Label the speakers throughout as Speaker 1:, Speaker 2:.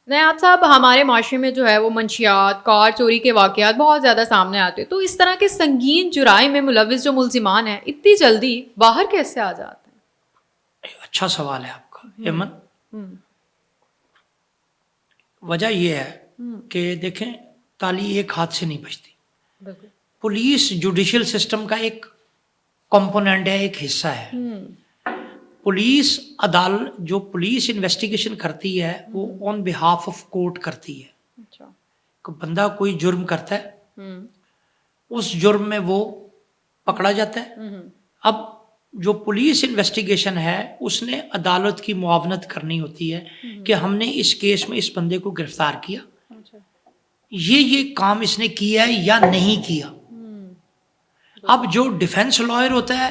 Speaker 1: نیاب صاحب، ہمارے معاشرے میں جو ہے وہ منشیات، کار چوری کے واقعات بہت زیادہ سامنے آتے ہیں، تو اس طرح کے سنگین جرائم میں ملوث جو ملزمان ہیں اتنی جلدی باہر کیسے آ جاتے ہیں؟
Speaker 2: اچھا سوال ہے آپ کا ایمن. وجہ یہ ہے کہ دیکھیں تالی ایک ہاتھ سے نہیں بجتی.
Speaker 1: بالکل.
Speaker 2: پولیس جوڈیشل سسٹم کا ایک کمپوننٹ ہے، ایک حصہ ہے. پولیس عدالت جو پولیس انویسٹیگیشن کرتی ہے وہ آن بہاف آف کورٹ کرتی ہے.
Speaker 1: اچھا.
Speaker 2: کہ بندہ کوئی جرم کرتا ہے، اس جرم میں وہ پکڑا جاتا ہے. اب جو پولیس انویسٹیگیشن ہے اس نے عدالت کی معاونت کرنی ہوتی ہے کہ ہم نے اس کیس میں اس بندے کو گرفتار کیا، یہ کام اس نے کیا ہے یا نہیں کیا. اب جو ڈیفینس لائر ہوتا ہے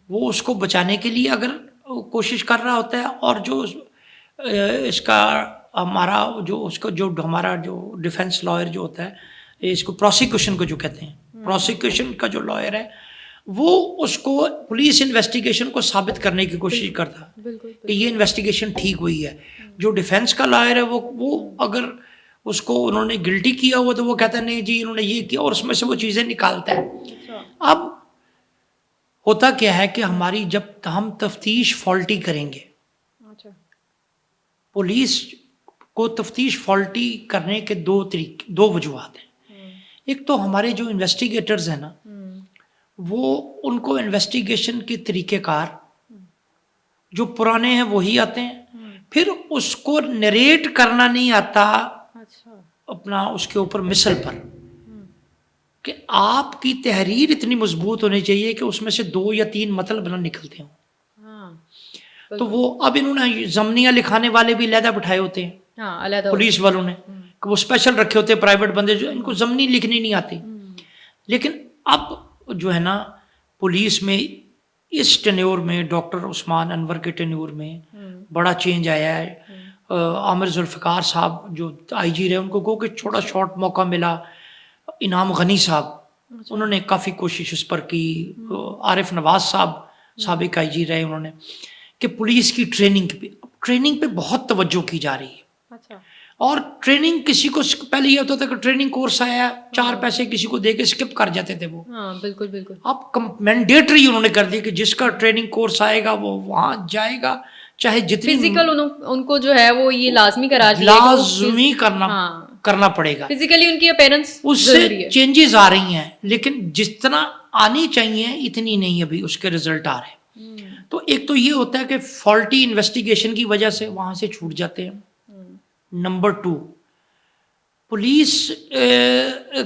Speaker 2: وہ اس کو بچانے کے لیے اگر کوشش کر رہا ہوتا ہے، اور جو اس کا ہمارا جو ڈیفینس لائر جو ہوتا ہے، اس کو پروسیکیوشن کو جو کہتے ہیں، پروسیکیوشن کا جو لائر ہے وہ اس کو پولیس انویسٹیگیشن کو ثابت کرنے کی کوشش کرتا ہے کہ یہ انویسٹیگیشن ٹھیک ہوئی ہے. جو ڈیفینس کا لائر ہے وہ اگر اس کو انہوں نے گلٹی کیا ہوا تو وہ کہتا ہے نہیں جی انہوں نے یہ کیا، اور اس میں سے وہ چیزیں نکالتا ہے. اب ہوتا کیا ہے کہ ہماری جب ہم تفتیش فالٹی کریں گے، پولیس کو تفتیش فالٹی کرنے کے دو وجوہات ہیں. ایک تو ہمارے جو انویسٹیگیٹرز ہیں نا، وہ ان کو انویسٹیگیشن کے طریقہ کار جو پرانے ہیں وہی آتے ہیں، پھر اس کو نریٹ کرنا نہیں آتا اپنا اس کے اوپر مثل پر، کہ آپ کی تحریر اتنی مضبوط ہونی چاہیے کہ اس میں سے 2 یا 3 مطلب نہ نکلتے ہوں. تو وہ اب انہوں نے ضمنیہ لکھانے والے بھی علیحدہ بٹھائے ہوتے ہیں پولیس والوں نے، کہ وہ اسپیشل رکھے ہوتے ہیں پرائیویٹ بندے جو ان کو ضمنی لکھنی نہیں آتی. لیکن اب جو ہے نا پولیس میں اس ٹینیور میں ڈاکٹر عثمان انور کے ٹینیور میں بڑا چینج آیا ہے. عامر ذوالفقار صاحب جو آئی جی رہے ان کو کہ چھوٹا شارٹ موقع ملا. انعام غنی صاحب انہوں نے کافی کوشش اس پر کی. عارف نواز صاحب سابق آئی جی رہے، انہوں نے کہ پولیس کی ٹریننگ پہ بہت توجہ کی جا رہی ہے. اور ٹریننگ کسی کو پہلے یہ ہوتا تھا کہ ٹریننگ کورس آیا 4 پیسے کسی کو دے کے اسکپ کر جاتے تھے وہ.
Speaker 1: بالکل بالکل.
Speaker 2: اب مینڈیٹری انہوں نے کر دی کہ جس کا ٹریننگ کورس آئے گا وہ وہاں جائے گا، چاہے جتنی
Speaker 1: فزیکل ان کو جو ہے وہ یہ لازمی کرا دیا،
Speaker 2: لازمی کرنا پڑے گا.
Speaker 1: فزیکلی ان کی اپیرنس
Speaker 2: اس سے چینجز آ رہی ہیں، لیکن جس طرح آنی چاہیے اتنی نہیں ابھی اس کے رزلٹ آ رہے ہیں. تو ایک تو یہ ہوتا ہے کہ فالٹی انویسٹیگیشن کی وجہ سے وہاں سے چھوٹ جاتے ہیں. نمبر 2، پولیس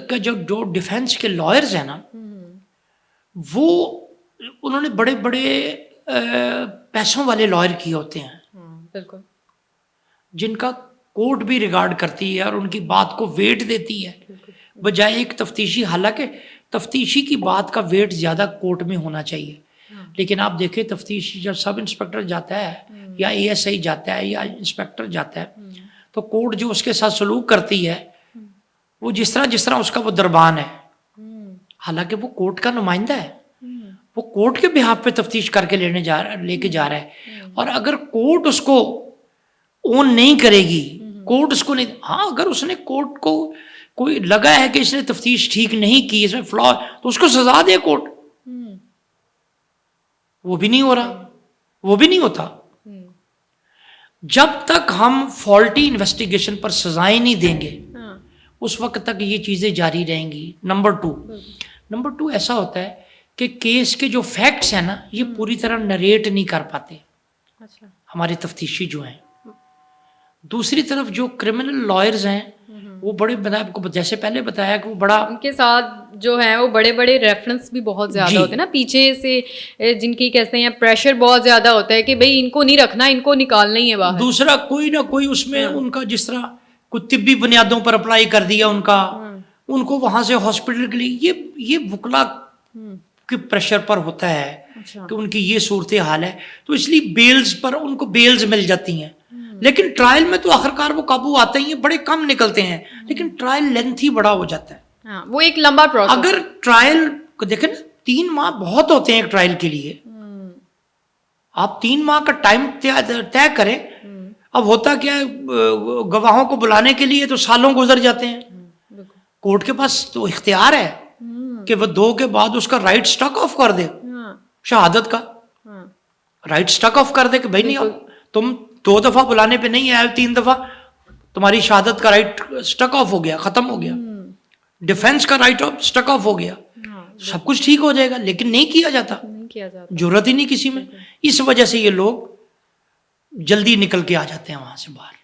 Speaker 2: کا جو ڈیفینس کے لائرز ہیں نا، وہ انہوں نے بڑے بڑے پیسوں والے لائر کیے ہوتے ہیں،
Speaker 1: بالکل،
Speaker 2: جن کا کورٹ بھی ریگارڈ کرتی ہے اور ان کی بات کو ویٹ دیتی ہے بجائے ایک تفتیشی. حالانکہ تفتیشی کی بات کا ویٹ زیادہ کورٹ میں ہونا چاہیے، لیکن آپ دیکھیں تفتیشی جب سب انسپکٹر جاتا ہے یا اے ایس آئی جاتا ہے یا انسپکٹر جاتا ہے تو کورٹ جو اس کے ساتھ سلوک کرتی ہے وہ جس طرح اس کا وہ دربان ہے، حالانکہ وہ کورٹ کا نمائندہ ہے، وہ کورٹ کے بہاف پہ تفتیش کر کے لے کے جا رہا ہے. اور اگر کورٹ اس کو اون نہیں کرے گی، کورٹ اس کو نہیں، ہاں اگر اس نے کورٹ کو کوئی لگا ہے کہ اس نے تفتیش ٹھیک نہیں کی، اس میں فلا، تو اس کو سزا دے کورٹ. وہ بھی نہیں ہو رہا، وہ بھی نہیں ہوتا. جب تک ہم فالٹی انویسٹیگیشن پر سزائیں نہیں دیں گے اس وقت تک یہ چیزیں جاری رہیں گی. نمبر 2 ایسا ہوتا ہے کہ کیس کے جو فیکٹس ہیں نا یہ پوری طرح نریٹ نہیں کر پاتے ہمارے تفتیشی جو ہیں. دوسری طرف جو کرمنل لائرز ہیں وہ بڑے، آپ کو جیسے پہلے بتایا کہ وہ بڑا،
Speaker 1: ان کے ساتھ جو ہیں وہ بڑے بڑے ریفرنس بھی بہت زیادہ ہوتے ہیں نا پیچھے سے، جن کی کہتے ہیں پریشر بہت زیادہ ہوتا ہے کہ بھئی ان کو نہیں رکھنا، ان کو نکالنا ہی ہے باہر.
Speaker 2: دوسرا کوئی نہ کوئی اس میں ان کا جس طرح کوئی طبی بنیادوں پر اپلائی کر دیا ان کو وہاں سے ہاسپٹل کے لیے، یہ وکلا کے پریشر پر ہوتا ہے کہ ان کی یہ صورتحال ہے. تو اس لیے بیلز پر ان کو بیلز مل جاتی ہیں، لیکن ٹرائل میں تو آخرکار وہ قابو آتے ہی ہیں، بڑے کم نکلتے ہیں، لیکن ٹرائل لینتھی بڑا ہو جاتا ہے.
Speaker 1: وہ ایک لمبا پروسیس.
Speaker 2: اگر ٹرائل کو دیکھیں نا 3 ماہ بہت ہوتے ہیں ایک ٹرائل کے لیے. آپ 3 ماہ کا ٹائم طے کریں، اب ہوتا کیا ہے گواہوں کو بلانے کے لیے تو سالوں گزر جاتے ہیں.
Speaker 1: بالکل.
Speaker 2: کورٹ کے پاس تو اختیار ہے کہ وہ 2 کے بعد اس کا رائٹ سٹک آف کر دے,
Speaker 1: ہاں
Speaker 2: شہادت کا
Speaker 1: ہاں
Speaker 2: رائٹ سٹک آف کر دے کہ بھائی نہیں اب تم 2 دفعہ بلانے پہ نہیں آئے, 3 دفعہ تمہاری شہادت کا رائٹ سٹک آف ہو گیا, ختم ہو گیا, ڈیفینس کا رائٹ آف سٹک آف ہو گیا,
Speaker 1: ہاں
Speaker 2: سب کچھ ٹھیک ہو جائے گا. لیکن نہیں کیا جاتا,
Speaker 1: نہیں کیا جاتا.
Speaker 2: ضرورت ہی نہیں کسی میں. اس وجہ سے یہ لوگ جلدی نکل کے آ جاتے ہیں وہاں سے باہر.